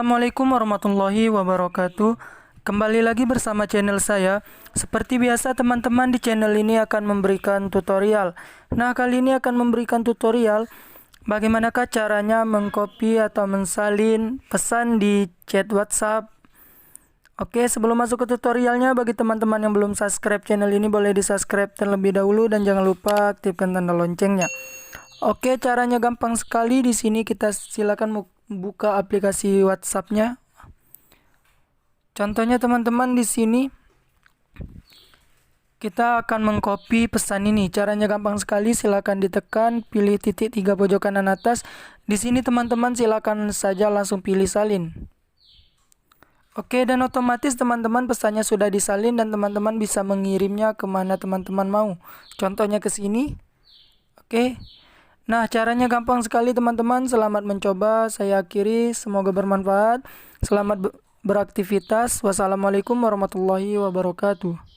Assalamualaikum warahmatullahi wabarakatuh. Kembali lagi bersama channel saya. Seperti biasa teman-teman, di channel ini akan memberikan tutorial. Nah, kali ini akan memberikan tutorial bagaimanakah caranya mengcopy atau mensalin pesan di chat WhatsApp. Oke, sebelum masuk ke tutorialnya, bagi teman-teman yang belum subscribe channel ini boleh di-subscribe terlebih dahulu dan jangan lupa aktifkan tanda loncengnya. Oke, caranya gampang sekali. Di sini kita silakan buka aplikasi WhatsApp-nya. Contohnya teman-teman, di sini kita akan mengcopy pesan ini. Caranya gampang sekali. Silakan ditekan, pilih titik 3 pojok kanan atas. Di sini teman-teman silakan saja langsung pilih salin. Oke, dan otomatis teman-teman pesannya sudah disalin dan teman-teman bisa mengirimnya kemana teman-teman mau. Contohnya ke sini. Oke. Nah, caranya gampang sekali teman-teman. Selamat mencoba. Saya akhiri. Semoga bermanfaat. Selamat beraktivitas. Wassalamualaikum warahmatullahi wabarakatuh.